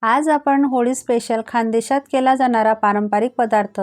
आज आपण होळी स्पेशल खानदेशात केला जाणारा पारंपरिक पदार्थ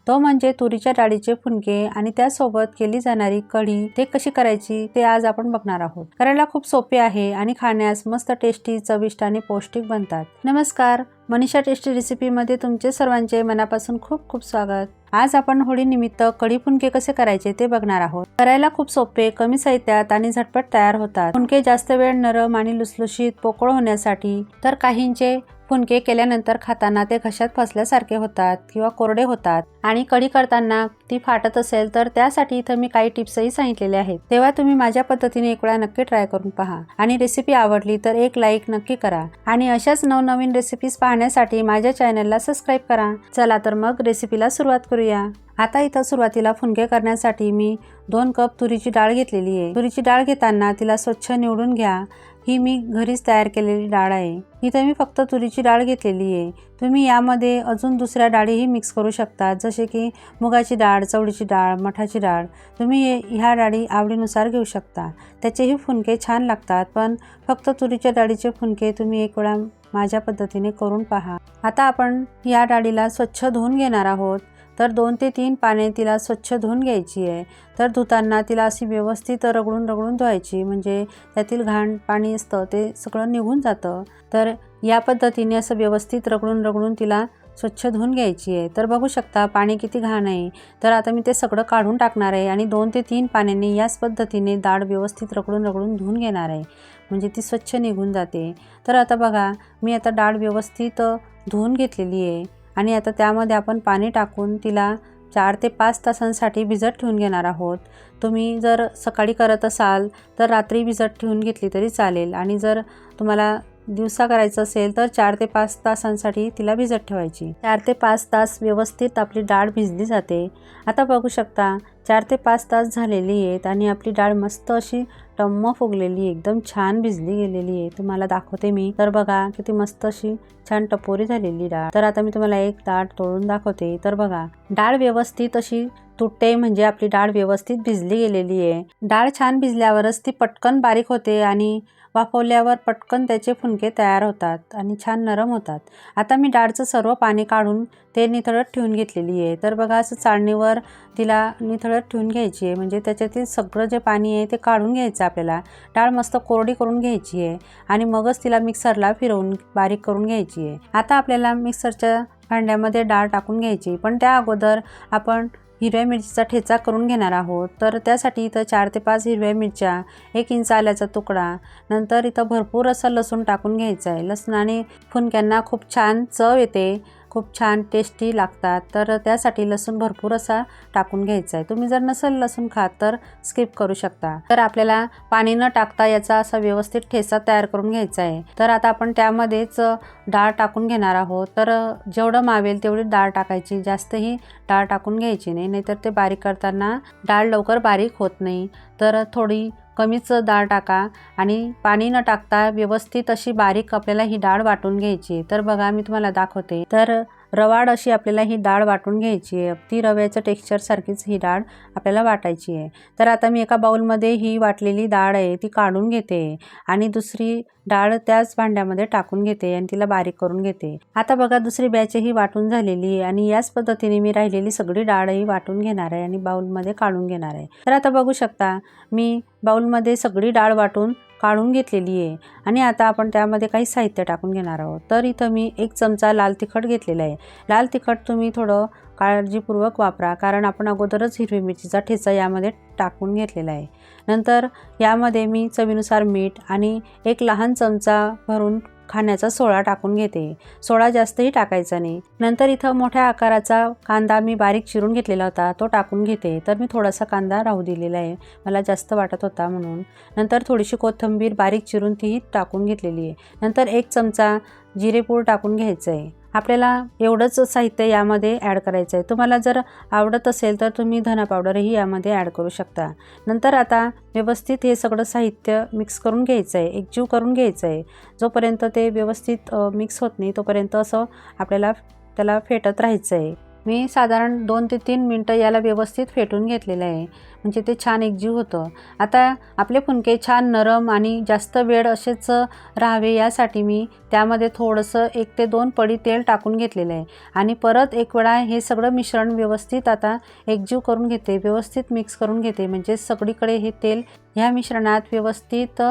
तो म्हणजे तुरीच्या डाळीचे फुनके आणि त्यासोबत केली जाणारी कढी ते कशी करायची ते आज आपण बघणार आहोत। करायला खूप सोपे आहे आणि खाण्यास मस्त टेस्टी, चविष्ट आणि पौष्टिक बनतात। नमस्कार, मनीषा टेस्टी रेसिपी मध्ये तुमचे सर्वांचे मनापासून खूप खूप स्वागत। आज आपण होळी निमित्त कढी फुनके कसे करायचे ते बघणार आहोत। करायला खूप सोपे, कमी साहित्यात आणि झटपट तयार होतात। फुनके जास्त वेळ नरम आणि लुसलुशीत पोकळ होण्यासाठी तर काहींचे फुनके केल्यानंतर खाताना ते घशात फसल्यासारखे होतात किंवा कोरडे होतात आणि कढी करताना ती फाटत असेल तर त्यासाठी इथं मी काही टिप्सही सांगितलेले आहेत। तेव्हा तुम्ही माझ्या पद्धतीने एक वेळा नक्की ट्राय करून पहा आणि रेसिपी आवडली तर एक लाईक नक्की करा आणि अशाच नवनवीन रेसिपीज पाहण्यासाठी माझ्या चॅनलला सबस्क्राइब करा। चला तर मग रेसिपीला सुरुवात करूया। आता इथं सुरुवातीला फुनके करण्यासाठी मी 2 कप तुरीची डाळ घेतलेली आहे। तुरीची डाळ घेताना तिला स्वच्छ निवडून घ्या। ही मी घरीच तयार केलेली डाळ आहे। इथे मी फक्त तुरीची डाळ घेतलेली आहे। तुम्ही यामध्ये अजून दुसऱ्या डाळीही मिक्स करू शकता, जसे की मुगाची डाळ, चवळीची डाळ, मठाची डाळ। तुम्ही ह्या डाळी आवडीनुसार घेऊ शकता। त्याचेही फुनके छान लागतात, पण फक्त तुरीच्या डाळीचे फुनके तुम्ही एक वेळा माझ्या पद्धतीने करून पहा। आता आपण या डाळीला स्वच्छ धुवून घेणार आहोत। तर 2 ते 3 पाने तिला स्वच्छ धुवून घ्यायची आहे। तर धुताना तिला अशी व्यवस्थित रगडून धुवायची, म्हणजे त्यातील घाण पाणी असतं ते सगळं निघून जातं। तर या पद्धतीने असं व्यवस्थित रगडून तिला स्वच्छ धुवून घ्यायची आहे। तर बघू शकता पाणी किती घाण आहे। तर आता मी ते सगळं काढून टाकणार आहे आणि 2 ते 3 पाण्याने याच पद्धतीने डाळ व्यवस्थित रगडून धुवून घेणार आहे, म्हणजे ती स्वच्छ निघून जाते। तर आता बघा, मी आता डाळ व्यवस्थित धुवून घेतलेली आहे आणि आता त्यामध्ये आपण पाणी टाकून तिला 4 ते 5 तासांसाठी भिजत ठेवून घेणार आहोत। तुम्ही जर सकाळी करत असाल तर रात्री भिजत ठेवून घेतली तरी चालेल आणि जर तुम्हाला दिवसा करायचं असेल तर 4 ते 5 तासांसाठी तिला भिजत ठेवायची। 4 ते 5 तास व्यवस्थित आपली डाळ भिजली जाते। आता बघू शकता 4 ते 5 तास झालेली आहेत आणि आपली डाळ मस्त अशी टम्म फुगलेली आहे, एकदम छान भिजली गेलेली आहे। तुम्हाला दाखवते मी। तर बघा किती मस्त अशी छान टपोरी झालेली डाळ। तर आता मी तुम्हाला एक डाळ तोडून दाखवते। तर बघा, डाळ व्यवस्थित अशी तुटते, म्हणजे आपली डाळ व्यवस्थित भिजली गेलेली आहे। डाळ छान भिजल्यावरच ती पटकन बारीक होते आणि वाफवल्यावर पटकन त्याचे फुनके तयार होतात आणि छान नरम होतात। आता मी डाळचं सर्व पाणी काढून ते निथळत ठेवून घेतलेली आहे। तर बघा, असं चाळणीवर तिला निथळत ठेवून घ्यायची आहे, म्हणजे त्याच्यातील सगळं जे पाणी आहे ते काढून घ्यायचं आपल्याला। डाळ मस्त कोरडी करून घ्यायची आहे आणि मगच तिला मिक्सरला फिरवून बारीक करून घ्यायची आहे। आता आपल्याला मिक्सरच्या भांड्यामध्ये डाळ टाकून घ्यायची, पण त्या अगोदर आपण हिरव्या मिरचीचा ठेचा करून घेणार आहोत। तर त्यासाठी इथं 4 ते 5 हिरव्या मिरच्या, 1 इंच आल्याचा तुकडा, नंतर इथं भरपूर असा लसूण टाकून घ्यायचा आहे। लसणाने फुनक्यांना खूप छान चव येते, खूप छान टेस्टी लागतात। तर त्यासाठी लसूण भरपूर असा टाकून घ्यायचा आहे। तुम्ही जर नसेल लसूण खात तर स्किप करू शकता। तर आपल्याला पाणी न टाकता याचा असा व्यवस्थित ठेचा तयार करून घ्यायचा आहे। तर आता आपण त्यामध्येच डाळ टाकून घेणार आहोत। तर जेवढं मावेल तेवढी डाळ टाकायची, जास्तही डाळ टाकून घ्यायची नाही, नाहीतर ते बारीक करताना डाळ लवकर बारीक होत नाही। तर थोडी कमीच डाळ टाका आणि पाणी न टाकता व्यवस्थित अशी बारीक आपल्याला ही डाळ वाटून घ्यायची। तर बघा, मी तुम्हाला दाखवते। तर रवाड अशी आपल्याला ही डाळ वाटून घ्यायची आहे। अगदी रव्याच्या टेक्स्चर सारखीच ही डाळ आपल्याला वाटायची आहे। तर आता मी एका बाउलमध्ये ही वाटलेली डाळ आहे ती काढून घेते आणि दुसरी डाळ त्याच भांड्यामध्ये टाकून घेते आणि तिला बारीक करून घेते। आता बघा, दुसरी बॅचही वाटून झालेली आहे आणि याच पद्धतीने मी राहिलेली सगळी डाळही वाटून घेणार आहे आणि बाउलमध्ये काढून घेणार आहे। तर आता बघू शकता, मी बाउलमध्ये सगळी डाळ वाटून काढून घेतलेली आहे आणि आता आपण त्यामध्ये काही साहित्य टाकून घेणार आहोत। तर इथं मी 1 चमचा लाल तिखट घेतलेला आहे। लाल तिखट तुम्ही थोडं काळजीपूर्वक वापरा, कारण आपण अगोदरच हिरवी मिरचीचा ठेचा यामध्ये टाकून घेतलेला आहे। नंतर यामध्ये मी चवीनुसार मीठ आणि 1 लहान चमचा भरून खाण्याचा सोडा टाकून घेते। सोडा जास्तही टाकायचा नाही। नंतर इथं मोठ्या आकाराचा कांदा मी बारीक चिरून घेतलेला होता तो टाकून घेते। तर मी थोडासा कांदा राहू दिलेला आहे, मला जास्त वाटत होता म्हणून। नंतर थोडीशी कोथिंबीर बारीक चिरून तीही टाकून घेतलेली आहे। नंतर 1 चमचा जिरेपूड टाकून घ्यायचं आहे। आपल्याला एवढंच साहित्य यामध्ये ॲड करायचं आहे। तुम्हाला जर आवडत असेल तर तुम्ही धना पावडरही यामध्ये ॲड करू शकता। नंतर आता व्यवस्थित हे सगळं साहित्य मिक्स करून घ्यायचं आहे, एकजीव करून घ्यायचं आहे। जोपर्यंत ते व्यवस्थित मिक्स होत नाही तोपर्यंत असं आपल्याला त्याला फेटत राहायचं आहे। मी साधारण 2 ते 3 मिनटं याला व्यवस्थित फेटून घेतलेलं आहे, म्हणजे ते छान एकजीव होतं. आता आपले फुनके छान नरम आणि जास्त वेळ असेच राहावे यासाठी मी त्यामध्ये थोडंसं 1 ते 2 पडी तेल टाकून घेतलेलं आहे आणि परत एक वेळा हे सगळं मिश्रण व्यवस्थित आता एकजीव करून घेते, व्यवस्थित मिक्स करून घेते. म्हणजे सगळीकडे हे तेल ह्या मिश्रणात व्यवस्थित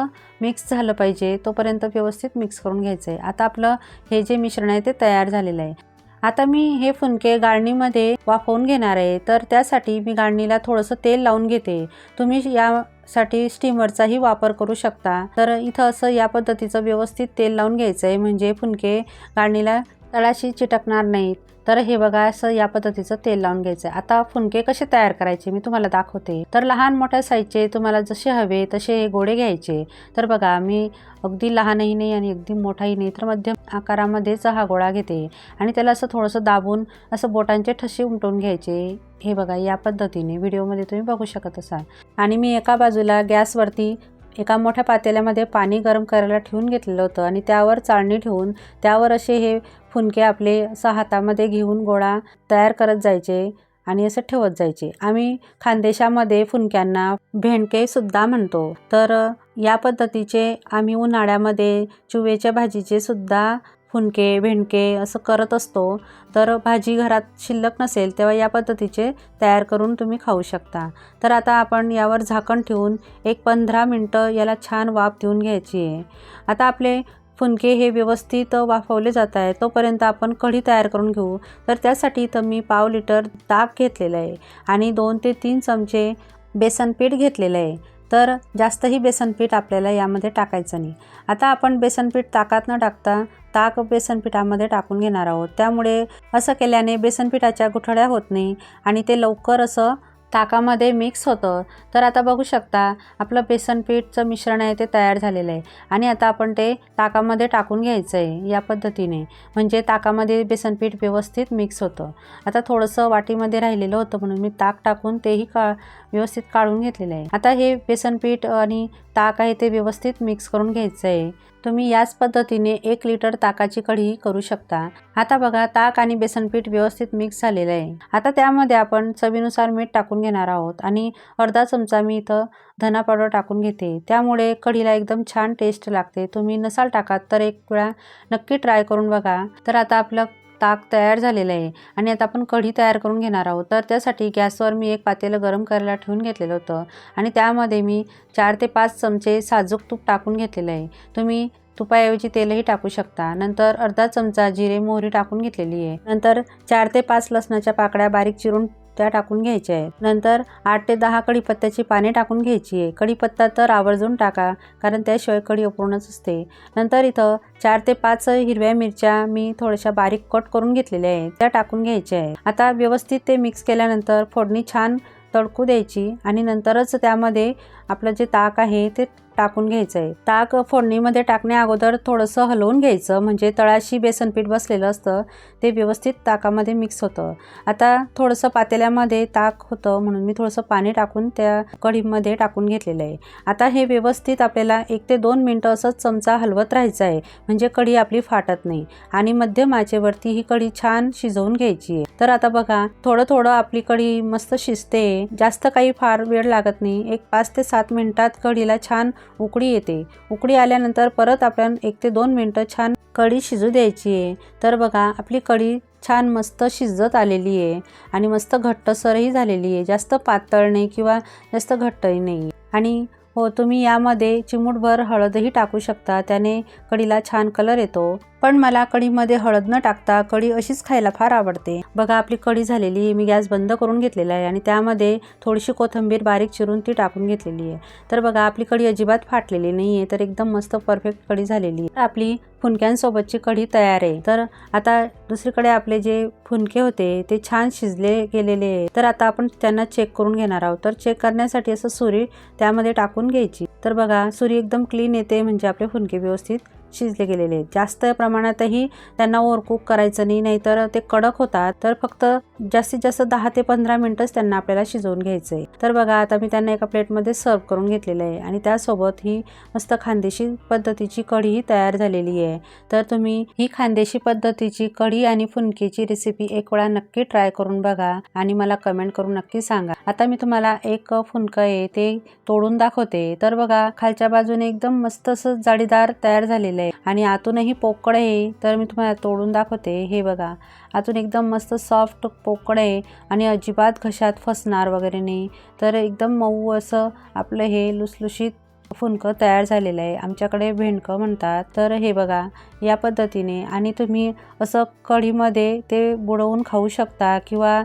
मिक्स झालं पाहिजे, तोपर्यंत व्यवस्थित मिक्स करून घ्यायचं आहे. आता आपलं हे जे मिश्रण आहे ते तयार झालेलं आहे. आता मी हे फुनके गाळणीमध्ये वाफवून घेणार आहे, तर त्यासाठी मी गाळणीला थोडंसं तेल लावून घेते. तुम्ही यासाठी स्टीमरचाही वापर करू शकता. तर इथं असं या पद्धतीचं व्यवस्थित तेल लावून घ्यायचं आहे, म्हणजे फुनके गाळणीला तळाशी चिटकणार नाहीत. तर हे बघा, असं या पद्धतीचं तेल लावून घ्यायचं आहे. आता फुनके कसे तयार करायचे मी तुम्हाला दाखवते. तर लहान मोठ्या साईजचे तुम्हाला जसे हवे तसे हे गोळे घ्यायचे. तर बघा, मी अगदी लहानही नाही आणि अगदी मोठाही नाही, तर मध्यम आकारामध्येच हा गोळा घेते आणि त्याला असं थोडंसं दाबून असं बोटांचे ठसे उमटवून घ्यायचे. हे बघा, या पद्धतीने व्हिडिओमध्ये तुम्ही बघू शकत असाल. आणि मी एका बाजूला गॅसवरती एका मोठ्या पातेल्यामध्ये पाणी गरम करायला ठेवून घेतलेलं होतं आणि त्यावर चाळणी ठेवून त्यावर असे हे फुनके आपले असं हातामध्ये घेऊन गोळा तयार करत जायचे आणि असं ठेवत जायचे. आम्ही खानदेशामध्ये फुनक्यांना भेंडकेसुद्धा म्हणतो. तर या पद्धतीचे आम्ही उन्हाळ्यामध्ये चुवेच्या भाजीचे सुद्धा फुनके, भेंडके असं करत असतो. तर भाजी घरात शिल्लक नसेल तेव्हा या पद्धतीचे तयार करून तुम्ही खाऊ शकता. तर आता आपण यावर झाकण ठेवून एक 15 मिनटं याला छान वाफ देऊन घ्यायची आहे. आता आपले फुनके हे व्यवस्थित वाफवले जात आहे, तोपर्यंत आपण कढी तयार करून घेऊ. तर त्यासाठी इथं मी पाव लिटर ताक घेतलेलं आहे आणि 2 ते 3 चमचे बेसन पीठ घेतलेलं आहे. तर जास्तही बेसन पीठ आपल्याला यामध्ये टाकायचं नाही. आता आपण बेसन पीठ ताकात न टाकता ताक बेसन पिठामध्ये टाकून घेणार आहोत. त्यामुळे असं केल्याने बेसन पिठाच्या गुठळ्या होत नाही आणि ते लवकर असं ताकामध्ये मिक्स होतं. तर आता बघू शकता, आपलं बेसन पीठचं मिश्रण आहे ते तयार झालेलं आहे आणि आता आपण ते ताकामध्ये टाकून घ्यायचं आहे या पद्धतीने, म्हणजे ताकामध्ये बेसन पीठ व्यवस्थित मिक्स होतं. आता थोडंसं वाटीमध्ये राहिलेलं होतं म्हणून मी ताक टाकून तेही व्यवस्थित काढून घेतलेलं आहे. आता हे बेसन पीठ आणि ताक आहे ते व्यवस्थित मिक्स करून घ्यायचं आहे. तुम्ही याच पद्धतीने 1 लिटर ताकाची कढी करू शकता. आता बघा, ताक आणि बेसन पीठ व्यवस्थित मिक्स झालेलं आहे. आता त्यामध्ये आपण चवीनुसार मीठ टाकून घेणार आहोत आणि अर्धा चमचा मी इथं धना पावडर टाकून घेते. त्यामुळे कढीला एकदम छान टेस्ट लागते. तुम्ही नसाल टाकात तर एक वेळा नक्की ट्राय करून बघा. तर आता आपलं ताक तयार झालेलं आहे आणि आता आपण कढी तयार करून घेणार आहोत. तर त्यासाठी गॅसवर मी एक पातेलं गरम करायला ठेवून घेतलेलं होतं आणि त्यामध्ये मी 4 ते 5 चमचे साजूक तूप टाकून घेतलेलं आहे. तुम्ही तुपाऐवजी तेलही टाकू शकता. नंतर अर्धा चमचा जिरे मोहरी टाकून घेतलेली आहे. नंतर 4 ते 5 लसणाच्या पाकळ्या बारीक चिरून त्या टाकून घ्यायच्या आहेत. नंतर 8 ते 10 कढीपत्त्याची पाने टाकून घ्यायची आहे. कढीपत्ता तर आवर्जून टाका, कारण त्याशिवाय कढी अपूर्णच असते. नंतर इथं 4 ते 5 हिरव्या मिरच्या मी थोड्याशा बारीक कट करून घेतलेल्या आहेत, त्या टाकून घ्यायच्या आहे. आता व्यवस्थित ते मिक्स केल्यानंतर फोडणी छान तडकू द्यायची आणि नंतरच त्यामध्ये आपलं जे ताक आहे ते टाकून घ्यायचं आहे. ताक फोडणीमध्ये टाकण्या अगोदर थोडंसं हलवून घ्यायचं, म्हणजे तळाशी बेसन पीठ बसलेलं असतं ते व्यवस्थित ताकामध्ये मिक्स होतं. आता थोडंसं पातेल्यामध्ये ताक होतं म्हणून मी थोडंसं पाणी टाकून त्या कढीमध्ये टाकून घेतलेलं आहे. आता हे व्यवस्थित आपल्याला 1 ते 2 मिनटं असंच चमचा हलवत राहायचं आहे, म्हणजे कढी आपली फाटत नाही आणि मध्यम आचेवरती ही कढी छान शिजवून घ्यायची आहे. तर आता बघा, थोडं थोडं आपली कढी मस्त शिजते. जास्त काही फार वेळ लागत नाही. एक 5 ते 7 मिनिटात कढीला छान उकळी येते. उकळी आल्यानंतर परत आपण 1 ते 2 मिनटं छान कढी शिजू द्यायची आहे. तर बघा, आपली कढी छान मस्त शिजत आलेली आहे आणि मस्त घट्टसरही झालेली आहे. जास्त पातळ नाही किंवा जास्त घट्टही नाही. आणि हो, तुम्ही यामध्ये चिमूटभर हळदही टाकू शकता, त्याने कढीला छान कलर येतो. पण मला कढीमध्ये हळद न टाकता कढी अशीच खायला फार आवडते. बघा, आपली कढी झालेली आहे. मी गॅस बंद करून घेतलेला आहे आणि त्यामध्ये थोडीशी कोथिंबीर बारीक चिरून ती टाकून घेतलेली आहे. तर बघा, आपली कढी अजिबात फाटलेली नाही आहे, तर एकदम मस्त परफेक्ट कढी झालेली आहे. तर आपली फुनक्यांसोबतची कढी तयार आहे. तर आता दुसरीकडे आपले जे फुनके होते ते छान शिजले गेलेले आहे. तर आता आपण त्यांना चेक करून घेणार आहोत. तर चेक करण्यासाठी असं सुरी त्यामध्ये टाकून घ्यायची. तर बघा, सुरी एकदम क्लीन येते, म्हणजे आपले फुनके व्यवस्थित शिजले गेलेले आहेत. जास्त प्रमाणातही त्यांना ओव्हरकुक करायचं नाही, नाहीतर ते कडक होतात. तर फक्त जास्तीत जास्त 10 ते 15 मिनिटच त्यांना आपल्याला शिजवून घ्यायचं आहे. तर बघा आता मी त्यांना एका प्लेटमध्ये सर्व करून घेतलेलं आहे आणि त्यासोबत ही मस्त खानदेशी पद्धतीची कढीही तयार झालेली आहे. तर तुम्ही ही खानदेशी पद्धतीची कढी आणि फुनकेची रेसिपी एक वेळा नक्की ट्राय करून बघा आणि मला कमेंट करून नक्की सांगा. आता मी तुम्हाला एक फुनकं आहे ते तोडून दाखवते. तर बघा खालच्या बाजूने एकदम मस्त असं जाळीदार तयार झालेलं आहे आणि आतूनही पोकळ आहे. तर मी तुम्हाला तोडून दाखवते. हे बघा आतून एकदम मस्त सॉफ्ट पोकळ आहे आणि अजिबात घशात फसणार वगैरे नाही. तर एकदम मऊ असं आपलं हे लुसलुशीत फुनकं तयार झालेलं आहे. आमच्याकडे भेंडकं म्हणतात. तर हे बघा या पद्धतीने आणि तुम्ही असं कढीमध्ये ते बुडवून खाऊ शकता किंवा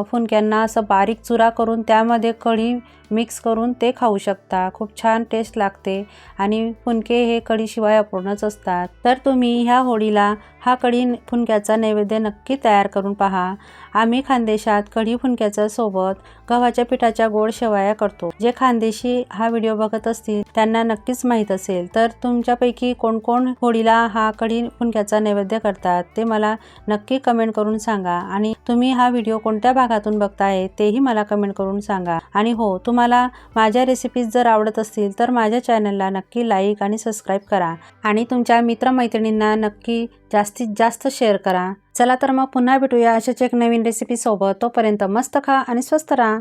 फुनक्यांना असं बारीक चुरा करून त्यामध्ये कढी मिक्स करून ते खाऊ शकता. खूप छान टेस्ट लागते आणि फुनके हे कढीशिवाय अपूर्णच असतात. तर तुम्ही ह्या होळीला हा कढी फुनक्याचा नैवेद्य नक्की तयार करून पहा. आम्ही खानदेशात कढी फुनक्याच्या सोबत गव्हाच्या पिठाच्या गोड शेवया करतो. जे खानदेशी हा व्हिडिओ बघत असतील त्यांना नक्कीच माहीत असेल. तर तुमच्यापैकी कोण कोण होळीला हा कढी फुनक्याचा नैवेद्य करतात ते मला नक्की कमेंट करून सांगा आणि तुम्ही हा व्हिडिओ कोणत्या भागातून बघताय तेही मला कमेंट करून सांगा. आणि हो, तुम्हाला माझ्या रेसिपीज जर आवडत असतील तर माझ्या चॅनलला नक्की लाईक आणि सबस्क्राईब करा आणि तुमच्या मित्रमैत्रिणींना नक्की जास्तीत जास्त शेअर करा. चला तर मग पुन्हा भेटूया अशाच एक नवीन रेसिपी सोबत. तोपर्यंत मस्त खा आणि स्वस्त राहा.